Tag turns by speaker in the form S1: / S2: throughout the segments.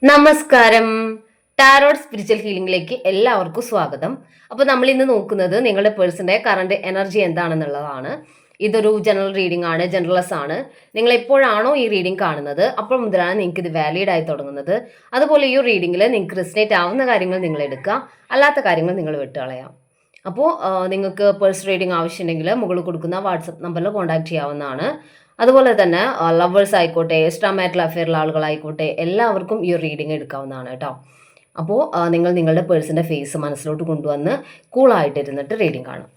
S1: നമസ്കാരം. Tarot spiritual ഹീലിംഗിലേക്ക് എല്ലാവർക്കും സ്വാഗതം. അപ്പോൾ നമ്മൾ ഇന്ന് നോക്കുന്നത് നിങ്ങളുടെ പേഴ്സന്റെ കറണ്ട് എനർജി എന്താണെന്നുള്ളതാണ്. ഇതൊരു ജനറൽ റീഡിംഗ് ആണ്, ജനറൽസ് ആണ്. നിങ്ങൾ എപ്പോഴാണോ ഈ റീഡിംഗ് കാണുന്നത് അപ്പോൾ മുതലാണ് നിങ്ങൾക്ക് ഇത് വാലിഡ് ആയി തുടങ്ങുന്നത്. അതുപോലെ ഈ റീഡിംഗിൽ നിങ്ങൾക്ക് റിസനേറ്റ് ആവുന്ന കാര്യങ്ങൾ നിങ്ങൾ എടുക്കുക, അല്ലാത്ത കാര്യങ്ങൾ നിങ്ങൾ വിട്ടുകളയാം. അപ്പോൾ നിങ്ങൾക്ക് പേഴ്സണൽ റീഡിംഗ് ആവശ്യമുണ്ടെങ്കിൽ മുകളിൽ കൊടുക്കുന്ന വാട്സപ്പ് നമ്പറിൽ കോൺടാക്ട് ചെയ്യാവുന്നതാണ്. അതുപോലെ തന്നെ ലവേഴ്സ് ആയിക്കോട്ടെ, എക്സ്ട്രാ മാരിറ്റൽ അഫെയറുള്ള ആളുകളായിക്കോട്ടെ, എല്ലാവർക്കും ഈ റീഡിംഗ് എടുക്കാവുന്നതാണ് കേട്ടോ. അപ്പോൾ നിങ്ങൾ നിങ്ങളുടെ പേഴ്സൻ്റെ ഫേസ് മനസ്സിലോട്ട് കൊണ്ടുവന്ന് കൂളായിട്ടിരുന്നിട്ട് റീഡിംഗ് കാണും.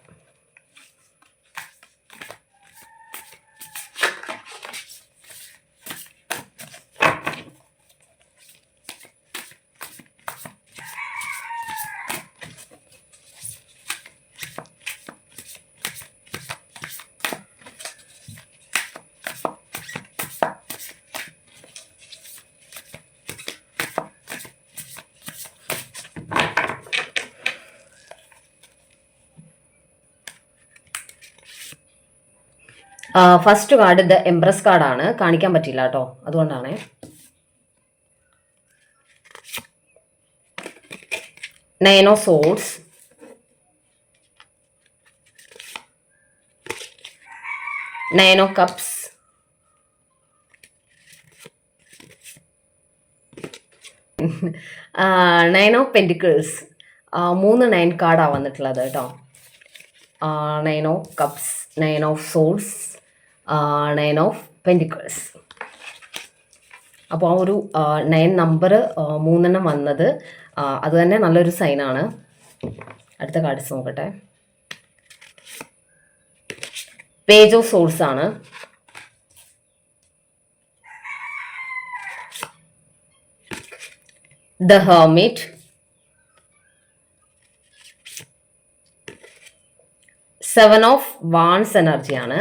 S1: ഫസ്റ്റ് കാർഡ് ദ എംപ്രസ് കാർഡാണ്, കാണിക്കാൻ പറ്റില്ല കേട്ടോ, അതുകൊണ്ടാണ്. Nine of swords, nine of cups, nine of pentacles. 3 9 കാർഡാണ് വന്നിട്ടുള്ളത് കേട്ടോ. Nine of cups, nine of swords, nine of pentacles. അപ്പോൾ ആ ഒരു 9 നമ്പർ 3 വന്നത് അത് തന്നെ നല്ലൊരു സൈനാണ്. അടുത്ത കാർഡ്സ് നോക്കട്ടെ. പേജ് ഓഫ് സോഴ്സ് ആണ്. The hermit, seven of wands എനർജിയാണ്.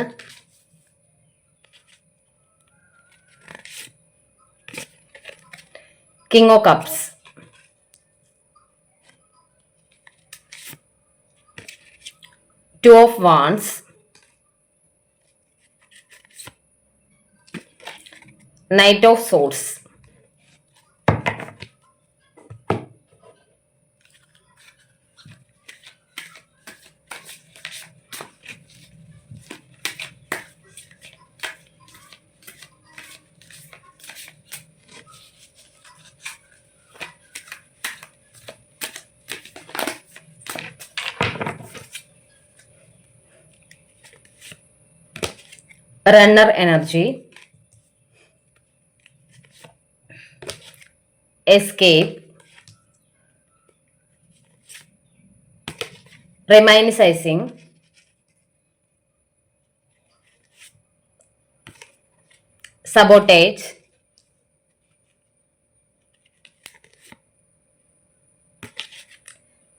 S1: King of cups, two of wands, knight of swords. Runner energy, escape, reminiscing, sabotage,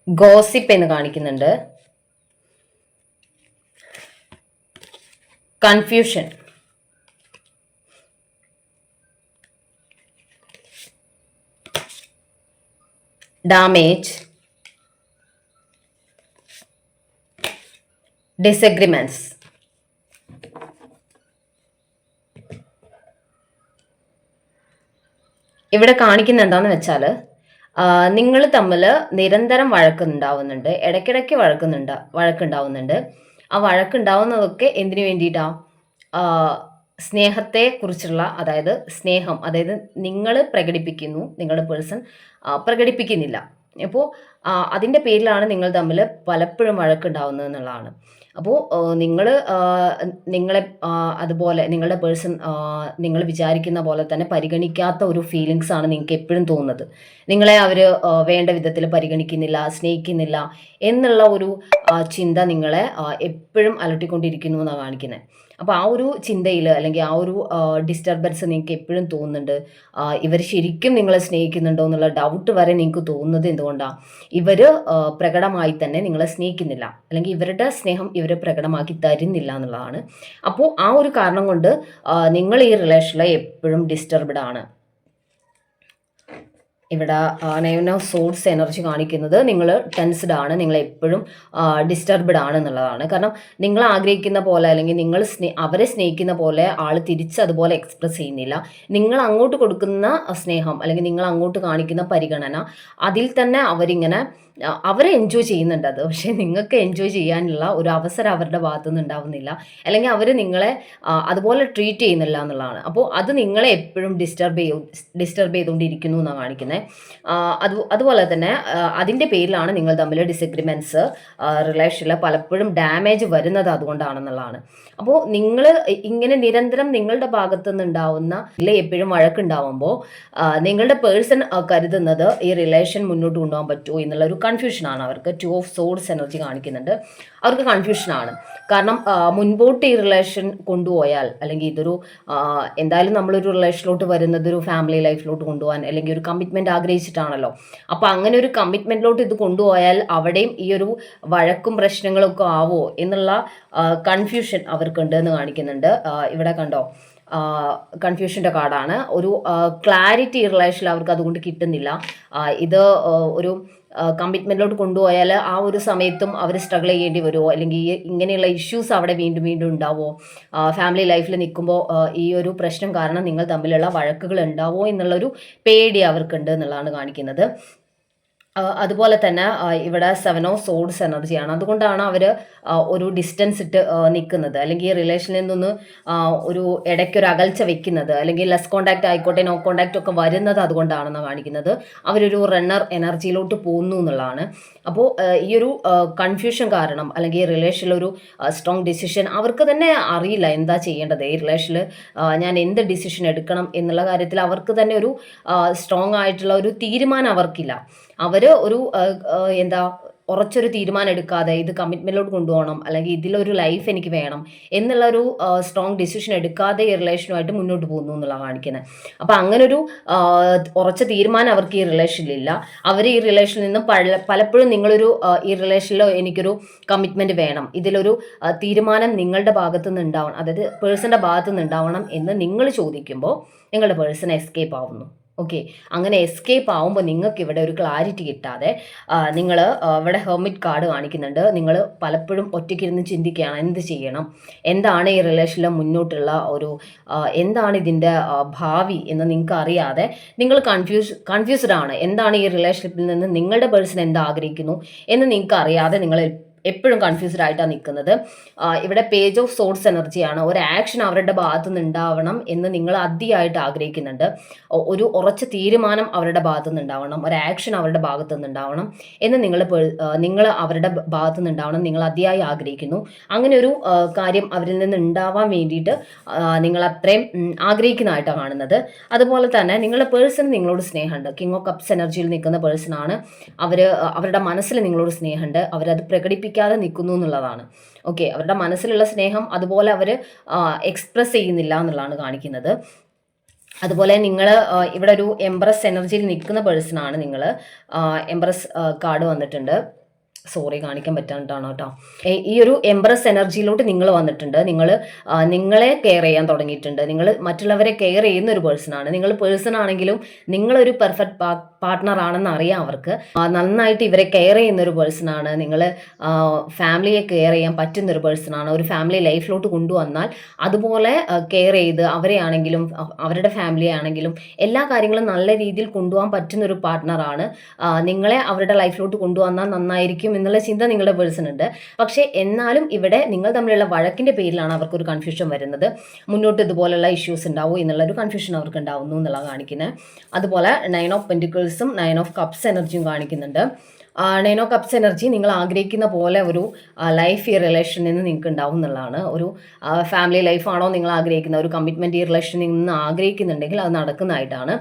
S1: gossip എന്ന് കാണിക്കുന്നുണ്ട്. Confusion, damage, disagreements. ഇവിടെ കാണിക്കുന്ന എന്താണെന്ന് വെച്ചാൽ നിങ്ങൾ തമ്മിൽ നിരന്തരം വഴക്കുണ്ടാവുന്നുണ്ട്, ഇടയ്ക്കിടയ്ക്ക് വഴക്കുണ്ടാവുന്നുണ്ട്. ആ വഴക്കുണ്ടാവുന്നതൊക്കെ എന്തിനു വേണ്ടിയിട്ടാണ്? സ്നേഹത്തെ കുറിച്ചുള്ള, അതായത് സ്നേഹം, അതായത് നിങ്ങൾ പ്രകടിപ്പിക്കുന്നു, നിങ്ങളുടെ പേഴ്സൺ പ്രകടിപ്പിക്കുന്നില്ല. അപ്പോൾ അതിൻ്റെ പേരിലാണ് നിങ്ങൾ തമ്മിൽ പലപ്പോഴും വഴക്കുണ്ടാവുന്നത് എന്നുള്ളതാണ്. അപ്പോൾ നിങ്ങളെ അതുപോലെ നിങ്ങളുടെ പേഴ്സൺ നിങ്ങൾ വിചാരിക്കുന്ന പോലെ തന്നെ പരിഗണിക്കാത്ത ഒരു ഫീലിങ്സ് ആണ് നിങ്ങൾക്ക് എപ്പോഴും തോന്നുന്നത്. നിങ്ങളെ അവർ വേണ്ട വിധത്തിൽ പരിഗണിക്കുന്നില്ല, സ്നേഹിക്കുന്നില്ല എന്നുള്ള ഒരു ചിന്ത നിങ്ങളെ എപ്പോഴും അലട്ടിക്കൊണ്ടിരിക്കുന്നു എന്നാണ് കാണിക്കുന്നത്. അപ്പോൾ ആ ഒരു ചിന്തയിൽ അല്ലെങ്കിൽ ആ ഒരു ഡിസ്റ്റർബൻസ് നിങ്ങൾക്ക് എപ്പോഴും തോന്നുന്നുണ്ട്. ഇവർ ശരിക്കും നിങ്ങളെ സ്നേഹിക്കുന്നുണ്ടോ എന്നുള്ള ഡൗട്ട് വരെ നിങ്ങൾക്ക് തോന്നുന്നത് എന്തുകൊണ്ടാണ്? ഇവർ പ്രകടമായി തന്നെ നിങ്ങളെ സ്നേഹിക്കുന്നില്ല, അല്ലെങ്കിൽ ഇവരുടെ സ്നേഹം ഇവർ പ്രകടമാക്കി തരുന്നില്ല എന്നുള്ളതാണ്. അപ്പോൾ ആ ഒരു കാരണം കൊണ്ട് നിങ്ങൾ ഈ റിലേഷനിൽ എപ്പോഴും ഡിസ്റ്റർബ്ഡ് ആണ്. ഇവിടെ നയൻ ഓഫ് സോഡ്സ് എനർജി കാണിക്കുന്നത് നിങ്ങൾ ടെൻസ്ഡ് ആണ്, നിങ്ങൾ എപ്പോഴും ഡിസ്റ്റർബ്ഡ് ആണ് എന്നുള്ളതാണ്. കാരണം നിങ്ങൾ ആഗ്രഹിക്കുന്ന പോലെ അല്ലെങ്കിൽ നിങ്ങൾ അവരെ സ്നേഹിക്കുന്ന പോലെ ആൾ തിരിച്ച് അതുപോലെ എക്സ്പ്രസ് ചെയ്യുന്നില്ല. നിങ്ങൾ അങ്ങോട്ട് കൊടുക്കുന്ന സ്നേഹം അല്ലെങ്കിൽ നിങ്ങൾ അങ്ങോട്ട് കാണിക്കുന്ന പരിഗണന, അതിൽ തന്നെ അവരിങ്ങനെ അവരെ എൻജോയ് ചെയ്യുന്നുണ്ട് അത്. പക്ഷേ നിങ്ങൾക്ക് എൻജോയ് ചെയ്യാനുള്ള ഒരു അവസരം അവരുടെ ഭാഗത്തു നിന്ന് ഉണ്ടാവുന്നില്ല, അല്ലെങ്കിൽ അവർ നിങ്ങളെ അതുപോലെ ട്രീറ്റ് ചെയ്യുന്നില്ല എന്നുള്ളതാണ്. അപ്പോൾ അത് നിങ്ങളെ എപ്പോഴും ഡിസ്റ്റർബ് ചെയ്തുകൊണ്ടിരിക്കുന്നു എന്നാണ് കാണിക്കുന്നത്. അതുപോലെ തന്നെ അതിൻ്റെ പേരിലാണ് നിങ്ങൾ തമ്മിൽ ഡിസഗ്രിമെൻറ്റ്സ് റിലേഷനിൽ പലപ്പോഴും ഡാമേജ് വരുന്നത് അതുകൊണ്ടാണെന്നുള്ളതാണ്. അപ്പോൾ നിങ്ങൾ ഇങ്ങനെ നിരന്തരം നിങ്ങളുടെ ഭാഗത്തു നിന്നുണ്ടാവുന്ന എപ്പോഴും വഴക്കുണ്ടാവുമ്പോൾ നിങ്ങളുടെ പേഴ്സൺ കരുതുന്നത് ഈ റിലേഷൻ മുന്നോട്ട് കൊണ്ടുപോകാൻ പറ്റുമോ എന്നുള്ളൊരു കൺഫ്യൂഷനാണ് അവർക്ക്. 2 ഓഫ് സോഡ്സ് എനർജി കാണിക്കുന്നുണ്ട്. അവർക്ക് കൺഫ്യൂഷനാണ്. കാരണം മുൻപോട്ട് ഈ റിലേഷൻ കൊണ്ടുപോയാൽ, അല്ലെങ്കിൽ ഇതൊരു എന്തായാലും നമ്മളൊരു റിലേഷനിലോട്ട് വരുന്നത് ഒരു ഫാമിലി ലൈഫിലോട്ട് കൊണ്ടുപോകാൻ അല്ലെങ്കിൽ ഒരു കമ്മിറ്റ്മെൻറ്റ് ആഗ്രഹിച്ചിട്ടാണല്ലോ. അപ്പോൾ അങ്ങനെ ഒരു കമ്മിറ്റ്മെൻറ്റിലോട്ട് ഇത് കൊണ്ടുപോയാൽ അവിടെയും ഈ ഒരു വഴക്കും പ്രശ്നങ്ങളും ഒക്കെ ആവോ എന്നുള്ള കൺഫ്യൂഷൻ അവർക്കുണ്ട് എന്ന് കാണിക്കുന്നുണ്ട്. ഇവിടെ കണ്ടോ, കൺഫ്യൂഷൻ്റെ കാർഡാണ്. ഒരു ക്ലാരിറ്റി റിലേഷനിൽ അവർക്ക് അതുകൊണ്ട് കിട്ടുന്നില്ല. ഇത് ഒരു കമ്മിറ്റ്മെൻറ്റിലോട്ട് കൊണ്ടുപോയാൽ ആ ഒരു സമയത്തും അവർ സ്ട്രഗിൾ ചെയ്യേണ്ടി വരുമോ, അല്ലെങ്കിൽ ഇങ്ങനെയുള്ള ഇഷ്യൂസ് അവിടെ വീണ്ടും വീണ്ടും ഉണ്ടാവുമോ, ഫാമിലി ലൈഫിൽ നിൽക്കുമ്പോൾ ഈ ഒരു പ്രശ്നം കാരണം നിങ്ങൾ തമ്മിലുള്ള വഴക്കുകൾ ഉണ്ടാവുമോ എന്നുള്ളൊരു പേടി അവർക്കുണ്ട് എന്നുള്ളതാണ് കാണിക്കുന്നത്. അതുപോലെ തന്നെ ഇവിടെ 7 ഓഫ് സോഡ്സ് എനർജിയാണ്. അതുകൊണ്ടാണ് അവർ ഒരു ഡിസ്റ്റൻസ് ഇട്ട് നിൽക്കുന്നത്, അല്ലെങ്കിൽ ഈ റിലേഷനിൽ നിന്നൊന്ന് ഒരു ഇടയ്ക്കൊരു അകൽച്ച വെക്കുന്നത്, അല്ലെങ്കിൽ ലെസ് കോണ്ടാക്ട് ആയിക്കോട്ടെ നോ കോണ്ടാക്റ്റ് ഒക്കെ വരുന്നത് അതുകൊണ്ടാണെന്ന് കാണിക്കുന്നത്. അവരൊരു റണ്ണർ എനർജിയിലോട്ട് പോകുന്നു എന്നുള്ളതാണ്. അപ്പോൾ ഈ ഒരു കൺഫ്യൂഷൻ കാരണം, അല്ലെങ്കിൽ ഈ റിലേഷനിലൊരു സ്ട്രോങ് ഡിസിഷൻ അവർക്ക് തന്നെ അറിയില്ല എന്താ ചെയ്യേണ്ടത്. ഈ റിലേഷനിൽ ഞാൻ എന്ത് ഡിസിഷൻ എടുക്കണം എന്നുള്ള കാര്യത്തിൽ അവർക്ക് തന്നെ ഒരു സ്ട്രോങ് ആയിട്ടുള്ള ഒരു തീരുമാനം അവർക്കില്ല. അവർ ഒരു എന്താ ഉറച്ചൊരു തീരുമാനം എടുക്കാതെ ഇത് കമ്മിറ്റ്മെൻറ്റിലോട്ട് കൊണ്ടുപോകണം, അല്ലെങ്കിൽ ഇതിലൊരു ലൈഫ് എനിക്ക് വേണം എന്നുള്ളൊരു സ്ട്രോങ് ഡിസിഷൻ എടുക്കാതെ ഈ റിലേഷനുമായിട്ട് മുന്നോട്ട് പോകുന്നു എന്നുള്ള കാണിക്കുന്നത്. അപ്പോൾ അങ്ങനൊരു ഉറച്ച തീരുമാനം അവർക്ക് ഈ റിലേഷനിലില്ല. അവർ ഈ റിലേഷനിൽ നിന്നും പലപ്പോഴും നിങ്ങളൊരു ഈ റിലേഷനിൽ എനിക്കൊരു കമ്മിറ്റ്മെൻറ്റ് വേണം, ഇതിലൊരു തീരുമാനം നിങ്ങളുടെ ഭാഗത്തു നിന്ന് ഉണ്ടാവണം, അതായത് പേഴ്സൻ്റെ ഭാഗത്തു നിന്ന് ഉണ്ടാവണം എന്ന് നിങ്ങൾ ചോദിക്കുമ്പോൾ നിങ്ങളുടെ പേഴ്സൺ എസ്കേപ്പ് ആവുന്നു. ഓക്കെ, അങ്ങനെ എസ്കേപ്പ് ആവുമ്പോൾ നിങ്ങൾക്ക് ഇവിടെ ഒരു ക്ലാരിറ്റി കിട്ടാതെ നിങ്ങൾ ഇവിടെ ഹെർമിറ്റ് കാർഡ് കാണിക്കുന്നുണ്ട്. നിങ്ങൾ പലപ്പോഴും ഒറ്റയ്ക്കിരുന്ന് ചിന്തിക്കുകയാണ് എന്ത് ചെയ്യണം, എന്താണ് ഈ റിലേഷനിൽ മുന്നോട്ടുള്ള ഒരു എന്താണ് ഇതിൻ്റെ ഭാവി എന്ന് നിങ്ങൾക്ക് അറിയാതെ നിങ്ങൾ കൺഫ്യൂസ്ഡ് ആണ്. എന്താണ് ഈ റിലേഷൻഷിപ്പിൽ നിന്ന് നിങ്ങളുടെ പേഴ്സൺ എന്താ ആഗ്രഹിക്കുന്നു എന്ന് നിങ്ങൾക്ക് അറിയാതെ നിങ്ങൾ എപ്പോഴും കൺഫ്യൂസ്ഡ് ആയിട്ടാണ് നിൽക്കുന്നത്. ഇവിടെ പേജ് ഓഫ് സോഡ്സ് എനർജിയാണ്. ഒരു ആക്ഷൻ അവരുടെ ഭാഗത്തു നിന്ന് ഉണ്ടാവണം എന്ന് നിങ്ങൾ അതിയായിട്ട് ആഗ്രഹിക്കുന്നുണ്ട്. ഒരു ഉറച്ച തീരുമാനം അവരുടെ ഭാഗത്തു നിന്ന് ഉണ്ടാവണം, ഒരു ആക്ഷൻ അവരുടെ ഭാഗത്തു നിന്ന് ഉണ്ടാവണം എന്ന് നിങ്ങൾ അവരുടെ ഭാഗത്തു നിന്ന് ഉണ്ടാവണം നിങ്ങൾ അതിയായി ആഗ്രഹിക്കുന്നു. അങ്ങനെ ഒരു കാര്യം അവരിൽ നിന്ന് ഉണ്ടാവാൻ വേണ്ടിയിട്ട് നിങ്ങൾ അത്രയും ആഗ്രഹിക്കുന്നതായിട്ടാണ് കാണുന്നത്. അതുപോലെ തന്നെ നിങ്ങളുടെ പേഴ്സൺ നിങ്ങളോട് സ്നേഹമുണ്ട്. കിങ് ഓഫ് കപ്സ് എനർജിയിൽ നിൽക്കുന്ന പേഴ്സണാണ്. അവരുടെ മനസ്സിൽ നിങ്ങളോട് സ്നേഹമുണ്ട്. അവരത് പ്രകടിപ്പിക്കാതെ നിൽക്കുന്നു എന്നുള്ളതാണ്. ഓക്കെ, അവരുടെ മനസ്സിലുള്ള സ്നേഹം അതുപോലെ അവർ എക്സ്പ്രസ് ചെയ്യുന്നില്ല എന്നുള്ളതാണ് കാണിക്കുന്നത്. അതുപോലെ നിങ്ങൾ ഇവിടെ ഒരു എംബ്രസ് എനർജിയിൽ നിൽക്കുന്ന പേഴ്സണാണ് നിങ്ങൾ. എംബ്രസ് കാർഡ് വന്നിട്ടുണ്ട്. സോറി, കാണിക്കാൻ പറ്റാണ്ടാണ് കേട്ടോ. ഈ ഒരു എംബ്രസ് എനർജിയിലോട്ട് നിങ്ങൾ വന്നിട്ടുണ്ട്. നിങ്ങളെ കെയർ ചെയ്യാൻ തുടങ്ങിയിട്ടുണ്ട്. നിങ്ങൾ മറ്റുള്ളവരെ കെയർ ചെയ്യുന്ന ഒരു പേഴ്സണാണ്. നിങ്ങൾ പേഴ്സൺ ആണെങ്കിലും നിങ്ങളൊരു പെർഫെക്റ്റ് പാർട്ട്ണർ ആണെന്ന് അറിയാം അവർക്ക്. നന്നായിട്ട് ഇവരെ കെയർ ചെയ്യുന്ന ഒരു പേഴ്സണാണ്. നിങ്ങൾ ഫാമിലിയെ കെയർ ചെയ്യാൻ പറ്റുന്ന ഒരു പേഴ്സണാണ്. ഒരു ഫാമിലി ലൈഫിലോട്ട് കൊണ്ടുവന്നാൽ അതുപോലെ കെയർ ചെയ്ത് അവരെ ആണെങ്കിലും അവരുടെ ഫാമിലിയെ ആണെങ്കിലും എല്ലാ കാര്യങ്ങളും നല്ല രീതിയിൽ കൊണ്ടുപോകാൻ പറ്റുന്ന ഒരു പാർട്ട്ണറാണ്. നിങ്ങളെ അവരുടെ ലൈഫിലോട്ട് കൊണ്ടുവന്നാൽ നന്നായിരിക്കും എന്നുള്ള ചിന്ത നിങ്ങളുടെ പേഴ്സൺ ഉണ്ട്. പക്ഷേ എന്നാലും ഇവിടെ നിങ്ങൾ തമ്മിലുള്ള വഴക്കിൻ്റെ പേരിലാണ് അവർക്കൊരു കൺഫ്യൂഷൻ വരുന്നത്. മുന്നോട്ട് ഇതുപോലുള്ള ഇഷ്യൂസ് ഉണ്ടാവും എന്നുള്ളൊരു കൺഫ്യൂഷൻ അവർക്ക് ഉണ്ടാവുന്നു എന്നുള്ള കാണിക്കുന്നത്. അതുപോലെ 9 ഓഫ് പെൻറ്റിക്കിൾസും 9 ഓഫ് കപ്സ് എനർജിയും കാണിക്കുന്നുണ്ട്. 9 ഓഫ് കപ്സ് എനർജി നിങ്ങൾ ആഗ്രഹിക്കുന്ന പോലെ ഒരു ലൈഫ് ഈ റിലേഷനിൽ നിന്ന് നിങ്ങൾക്ക് ഉണ്ടാവും എന്നുള്ളതാണ്. ഒരു ഫാമിലി ലൈഫാണോ നിങ്ങൾ ആഗ്രഹിക്കുന്ന, ഒരു കമ്മിറ്റ്മെൻറ്റ് ഈ റിലേഷനിൽ നിന്ന് ആഗ്രഹിക്കുന്നുണ്ടെങ്കിൽ അത് നടക്കുന്നതായിട്ടാണ്.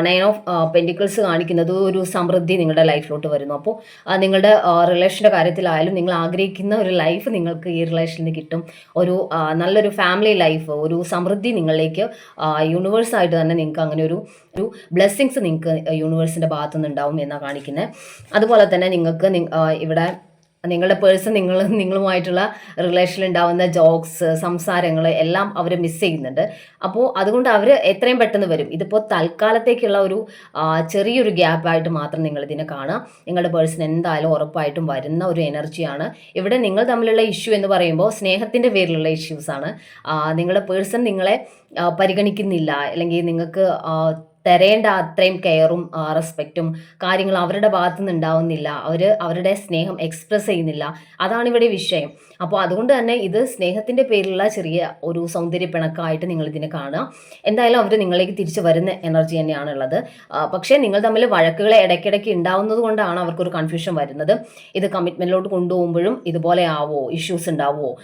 S1: 9 ഓഫ് പെൻറ്റിക്കിൾസ് കാണിക്കുന്നത് ഒരു സമൃദ്ധി നിങ്ങളുടെ ലൈഫിലോട്ട് വരുന്നു. അപ്പോൾ നിങ്ങളുടെ റിലേഷൻ്റെ കാര്യത്തിലായാലും നിങ്ങൾ ആഗ്രഹിക്കുന്ന ഒരു ലൈഫ് നിങ്ങൾക്ക് ഈ റിലേഷനിൽ നിന്ന് കിട്ടും. ഒരു നല്ലൊരു ഫാമിലി ലൈഫ്, ഒരു സമൃദ്ധി നിങ്ങളിലേക്ക് യൂണിവേഴ്സായിട്ട് തന്നെ നിങ്ങൾക്ക് അങ്ങനെ ഒരു ബ്ലെസ്സിങ്സ് നിങ്ങൾക്ക് യൂണിവേഴ്സിൻ്റെ ഭാഗത്തുനിന്ന് ഉണ്ടാവും എന്നാണ് കാണിക്കുന്നത്. അതുപോലെ തന്നെ നിങ്ങൾക്ക് ഇവിടെ നിങ്ങളുടെ പേഴ്സൺ നിങ്ങളുമായിട്ടുള്ള റിലേഷനിൽ ഉണ്ടാവുന്ന ജോക്സ്, സംസാരങ്ങൾ എല്ലാം അവർ മിസ് ചെയ്യുന്നുണ്ട്. അപ്പോൾ അതുകൊണ്ട് അവർ എത്രയും പെട്ടെന്ന് വരും. ഇതിപ്പോൾ തൽക്കാലത്തേക്കുള്ള ഒരു ചെറിയൊരു ഗ്യാപ്പായിട്ട് മാത്രം നിങ്ങളിതിനെ കാണുക. നിങ്ങളുടെ പേഴ്സൺ എന്തായാലും ഉറപ്പായിട്ടും വരുന്ന ഒരു എനർജിയാണ്. ഇവിടെ നിങ്ങൾ തമ്മിലുള്ള ഇഷ്യൂ എന്ന് പറയുമ്പോൾ സ്നേഹത്തിൻ്റെ പേരിലുള്ള ഇഷ്യൂസാണ്. നിങ്ങളുടെ പേഴ്സൺ നിങ്ങളെ പരിഗണിക്കുന്നില്ല, അല്ലെങ്കിൽ നിങ്ങൾക്ക് തരേണ്ട അത്രയും കെയറും റെസ്പെക്റ്റും കാര്യങ്ങൾ അവരുടെ ഭാഗത്തു നിന്ന് ഉണ്ടാവുന്നില്ല. അവരുടെ സ്നേഹം എക്സ്പ്രസ് ചെയ്യുന്നില്ല. അതാണ് ഇവിടെ വിഷയം. അപ്പോൾ അതുകൊണ്ട് തന്നെ ഇത് സ്നേഹത്തിൻ്റെ പേരിലുള്ള ചെറിയ ഒരു സൗന്ദര്യ പിണക്കമായിട്ട് നിങ്ങൾ ഇതിനെ കാണുക. എന്തായാലും അവർ നിങ്ങളിലേക്ക് തിരിച്ചു വരുന്ന എനർജി തന്നെയാണുള്ളത്. പക്ഷേ നിങ്ങൾ തമ്മിൽ വഴക്കുകൾ ഇടയ്ക്കിടയ്ക്ക് ഉണ്ടാവുന്നത് കൊണ്ടാണ് അവർക്കൊരു കൺഫ്യൂഷൻ വരുന്നത്. ഇത് കമ്മിറ്റ്മെൻറ്റിലോട്ട് കൊണ്ടുപോകുമ്പോഴും ഇതുപോലെ ആവോ, ഇഷ്യൂസ് ഉണ്ടാവുമോ,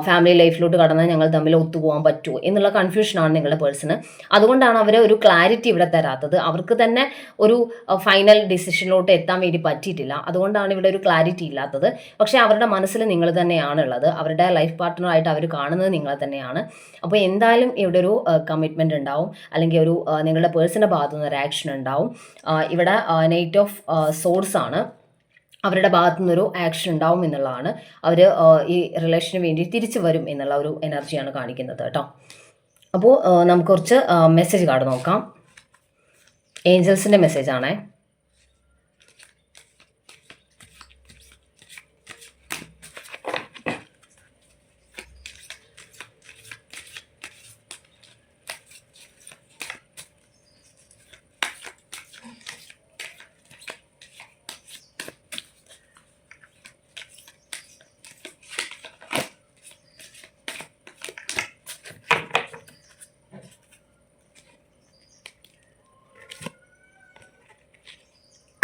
S1: ഫാമിലി ലൈഫിലോട്ട് കടന്നാൽ ഞങ്ങൾ തമ്മിൽ ഒത്തുപോകാൻ പറ്റുമോ എന്നുള്ള കൺഫ്യൂഷനാണ് നിങ്ങളുടെ പേഴ്സണ്. അതുകൊണ്ടാണ് അവർ ഒരു ക്ലാരിറ്റി ഇവിടെ തരാത്തത്. അവർക്ക് തന്നെ ഒരു ഫൈനൽ ഡിസിഷനിലോട്ട് എത്താൻ വേണ്ടി പറ്റിയിട്ടില്ല. അതുകൊണ്ടാണ് ഇവിടെ ഒരു ക്ലാരിറ്റി ഇല്ലാത്തത്. പക്ഷേ അവരുടെ മനസ്സിൽ നിങ്ങൾ തന്നെയാണുള്ളത്. അവരുടെ ലൈഫ് പാർട്ട്ണറായിട്ട് അവർ കാണുന്നത് നിങ്ങളെ തന്നെയാണ്. അപ്പോൾ എന്തായാലും ഇവിടെ ഒരു കമ്മിറ്റ്മെൻറ്റ് ഉണ്ടാവും, അല്ലെങ്കിൽ ഒരു നിങ്ങളുടെ പേഴ്സൻ്റെ ഭാഗത്തു നിന്ന് ഒരു ആക്ഷൻ ഉണ്ടാവും. ഇവിടെ നൈറ്റ് ഓഫ് സോഡ്സ് ആണ്. അവരുടെ ഭാഗത്തു നിന്നൊരു ആക്ഷൻ ഉണ്ടാവും എന്നുള്ളതാണ്. അവർ ഈ റിലേഷന് വേണ്ടി തിരിച്ചു വരും എന്നുള്ള ഒരു എനർജിയാണ് കാണിക്കുന്നത് കേട്ടോ. അപ്പോൾ നമുക്ക് കുറച്ച് മെസ്സേജ് കാർഡ് നോക്കാം. ഏഞ്ചൽസിൻ്റെ മെസ്സേജാണേ.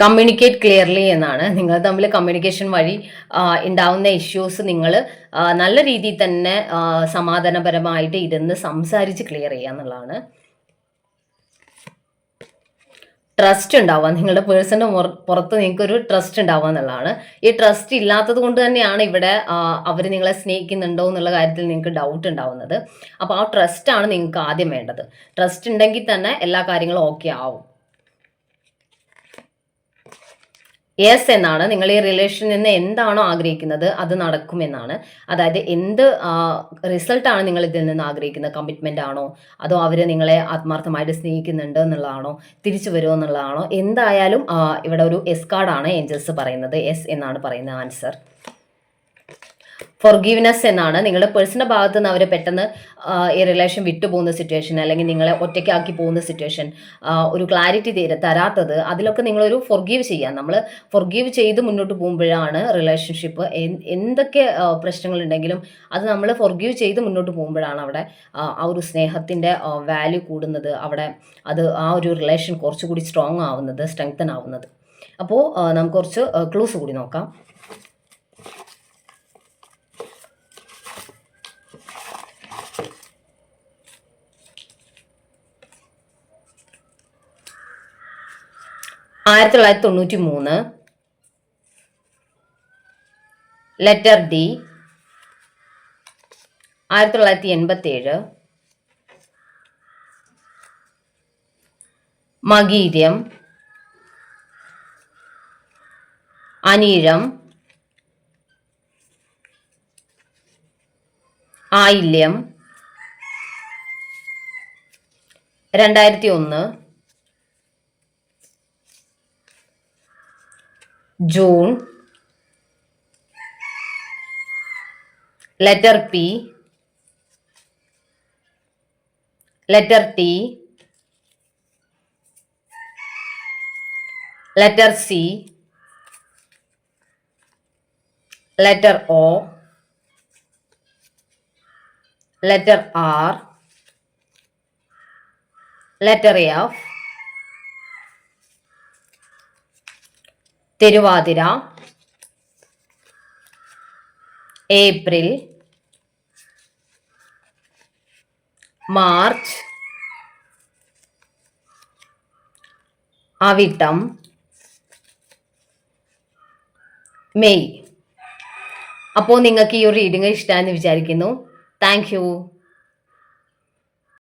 S1: കമ്മ്യൂണിക്കേറ്റ് ക്ലിയർലി എന്നാണ്. നിങ്ങൾ തമ്മിൽ കമ്മ്യൂണിക്കേഷൻ വഴി ഉണ്ടാവുന്ന ഇഷ്യൂസ് നിങ്ങൾ നല്ല രീതിയിൽ തന്നെ സമാധാനപരമായിട്ട് ഇരുന്ന് സംസാരിച്ച് ക്ലിയർ ചെയ്യുക എന്നുള്ളതാണ്. ട്രസ്റ്റ് ഉണ്ടാവുക, നിങ്ങളുടെ പേഴ്സൻ്റെ പുറത്ത് നിങ്ങൾക്കൊരു ട്രസ്റ്റ് ഉണ്ടാവുക എന്നുള്ളതാണ്. ഈ ട്രസ്റ്റ് ഇല്ലാത്തത് കൊണ്ട് തന്നെയാണ് ഇവിടെ അവർ നിങ്ങളെ സ്നേഹിക്കുന്നുണ്ടോ എന്നുള്ള കാര്യത്തിൽ നിങ്ങൾക്ക് ഡൗട്ട് ഉണ്ടാവുന്നത്. അപ്പോൾ ആ ട്രസ്റ്റാണ് നിങ്ങൾക്ക് ആദ്യം വേണ്ടത്. ട്രസ്റ്റ് ഉണ്ടെങ്കിൽ തന്നെ എല്ലാ കാര്യങ്ങളും ഓക്കെ ആവും. യെസ് എന്നാണ്. നിങ്ങൾ ഈ റിലേഷനിൽ നിന്ന് എന്താണോ ആഗ്രഹിക്കുന്നത് അത് നടക്കുമെന്നാണ്. അതായത് എന്ത് റിസൾട്ടാണ് നിങ്ങൾ ഇതിൽ നിന്ന് ആഗ്രഹിക്കുന്നത്? കമ്മിറ്റ്മെൻ്റ് ആണോ, അതോ അവർ നിങ്ങളെ ആത്മാർത്ഥമായിട്ട് സ്നേഹിക്കുന്നുണ്ട് എന്നുള്ളതാണോ, തിരിച്ചു വരുമോ എന്നുള്ളതാണോ? എന്തായാലും ഇവിടെ ഒരു എസ് കാർഡാണ് ഏഞ്ചൽസ് പറയുന്നത്. എസ് എന്നാണ് പറയുന്ന ആൻസർ. ഫൊർഗീവ്നെസ് എന്നാണ്. നിങ്ങളുടെ പേഴ്സണൽ ഭാഗത്ത് നിന്ന് അവർ പെട്ടെന്ന് ഈ റിലേഷൻ വിട്ടുപോകുന്ന സിറ്റുവേഷൻ, അല്ലെങ്കിൽ നിങ്ങളെ ഒറ്റയ്ക്കാക്കി പോകുന്ന സിറ്റുവേഷൻ, ഒരു ക്ലാരിറ്റി തരാത്തത്, അതിലൊക്കെ നിങ്ങളൊരു ഫൊർഗീവ് ചെയ്യാം. നമ്മൾ ഫൊർഗീവ് ചെയ്ത് മുന്നോട്ട് പോകുമ്പോഴാണ് റിലേഷൻഷിപ്പ് എന്തൊക്കെ പ്രശ്നങ്ങളുണ്ടെങ്കിലും അത് നമ്മൾ ഫൊർഗീവ് ചെയ്ത് മുന്നോട്ട് പോകുമ്പോഴാണ് അവിടെ ആ ഒരു സ്നേഹത്തിൻ്റെ വാല്യൂ കൂടുന്നത്. അവിടെ അത് ആ ഒരു റിലേഷൻ കുറച്ചുകൂടി സ്ട്രോങ് ആവുന്നത്, സ്ട്രെങ്തൻ ആവുന്നത്. അപ്പോൾ നമുക്ക് കുറച്ച് ക്ലൂസ് കൂടി നോക്കാം. ആയിരത്തി 1993, letter D. 1987, Makayiram, Anizham, Ayilyam, 2001, June, letter P, letter T, letter C, letter O, letter R, letter F, Thiruvathira, April, March, Avittam, May. അപ്പോൾ നിങ്ങൾക്ക് ഈ ഒരു റീഡിംഗ് ഇഷ്ടമായെന്ന് വിചാരിക്കുന്നു. Thank U.